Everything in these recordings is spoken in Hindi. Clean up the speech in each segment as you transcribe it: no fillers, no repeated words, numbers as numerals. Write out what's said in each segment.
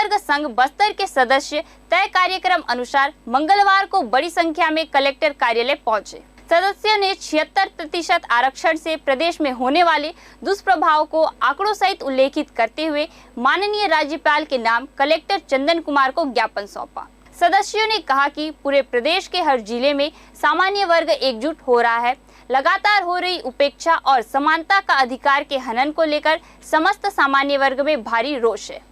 वर्ग संघ बस्तर के सदस्य तय कार्यक्रम अनुसार मंगलवार को बड़ी संख्या में कलेक्टर कार्यालय पहुंचे। सदस्यों ने 76% आरक्षण से प्रदेश में होने वाले दुष्प्रभाव को आंकड़ों सहित उल्लेखित करते हुए माननीय राज्यपाल के नाम कलेक्टर चंदन कुमार को ज्ञापन सौंपा। सदस्यों ने कहा कि पूरे प्रदेश के हर जिले में सामान्य वर्ग एकजुट हो रहा है। लगातार हो रही उपेक्षा और समानता का अधिकार के हनन को लेकर समस्त सामान्य वर्ग में भारी रोष है।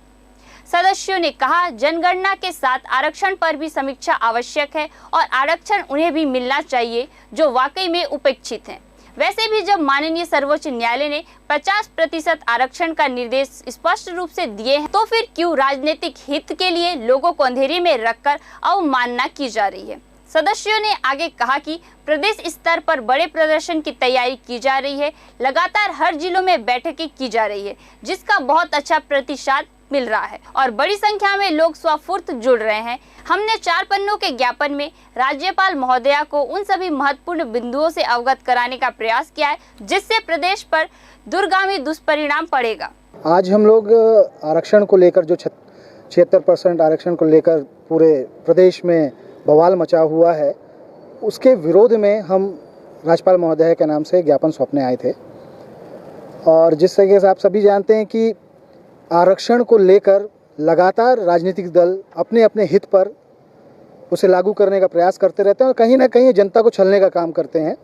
सदस्यों ने कहा, जनगणना के साथ आरक्षण पर भी समीक्षा आवश्यक है और आरक्षण उन्हें भी मिलना चाहिए जो वाकई में उपेक्षित हैं। वैसे भी जब माननीय सर्वोच्च न्यायालय ने 50% आरक्षण का निर्देश स्पष्ट रूप से दिए हैं, तो फिर क्यों राजनीतिक हित के लिए लोगों को अंधेरे में रखकर अवमानना की जा रही है। सदस्यों ने आगे कहा कि प्रदेश स्तर पर बड़े प्रदर्शन की तैयारी की जा रही है। लगातार हर जिलों में बैठकें की जा रही है, जिसका बहुत अच्छा प्रतिशत मिल रहा है और बड़ी संख्या में लोग स्वफुर्त जुड़ रहे हैं। हमने 4 पन्नों के ज्ञापन में राज्यपाल महोदया को उन सभी महत्वपूर्ण बिंदुओं से अवगत कराने का प्रयास किया है, जिससे प्रदेश पर दूरगामी दुष्परिणाम पड़ेगा। आज हम लोग आरक्षण को लेकर जो 76% आरक्षण को लेकर पूरे प्रदेश में बवाल मचा हुआ है, उसके विरोध में हम राज्यपाल महोदय के नाम से ज्ञापन सौंपने आए थे। और जिस तरीके से आप सभी जानते हैं कि आरक्षण को लेकर लगातार राजनीतिक दल अपने अपने हित पर उसे लागू करने का प्रयास करते रहते हैं और कहीं ना कहीं जनता को छलने का काम करते हैं,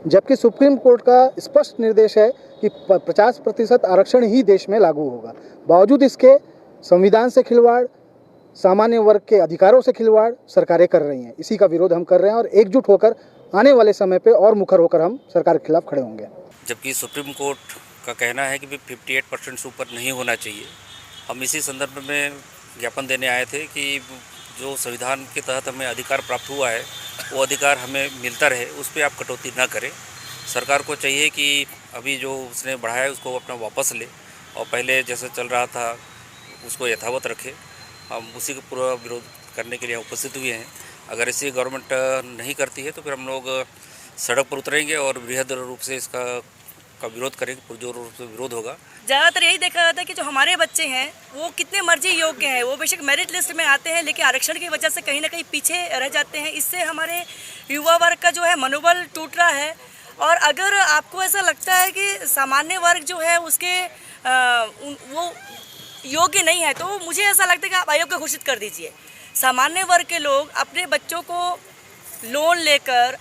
जबकि सुप्रीम कोर्ट का स्पष्ट निर्देश है कि 50% आरक्षण ही देश में लागू होगा। बावजूद इसके संविधान से खिलवाड़, सामान्य वर्ग के अधिकारों से खिलवाड़ सरकारें कर रही हैं। इसी का विरोध हम कर रहे हैं और एकजुट होकर आने वाले समय पे और मुखर होकर हम सरकार के खिलाफ खड़े होंगे। जबकि सुप्रीम कोर्ट का कहना है कि 58% से ऊपर नहीं होना चाहिए। हम इसी संदर्भ में ज्ञापन देने आए थे कि जो संविधान के तहत हमें अधिकार प्राप्त हुआ है वो अधिकार हमें मिलता रहे, उस पर आप कटौती ना करें। सरकार को चाहिए कि अभी जो उसने बढ़ाया है उसको अपना वापस ले और पहले जैसे चल रहा था उसको यथावत रखे। हम उसी का पूरा विरोध करने के लिए उपस्थित हुए हैं। अगर ऐसी गवर्नमेंट नहीं करती है तो फिर हम लोग सड़क पर उतरेंगे और बृहद रूप से इसका विरोध करेंगे, पुरजोर रूप से विरोध होगा। ज़्यादातर यही देखा जाता है कि जो हमारे बच्चे हैं वो कितने मर्जी योग्य हैं, वो बेशक मेरिट लिस्ट में आते हैं लेकिन आरक्षण की वजह से कहीं ना कहीं पीछे रह जाते हैं। इससे हमारे युवा वर्ग का जो है मनोबल टूट रहा है। और अगर आपको ऐसा लगता है कि सामान्य वर्ग जो है उसके वो योग्य नहीं है, तो मुझे ऐसा लगता है कि आप अयोग्य घोषित कर दीजिए। सामान्य वर्ग के लोग अपने बच्चों को लोन लेकर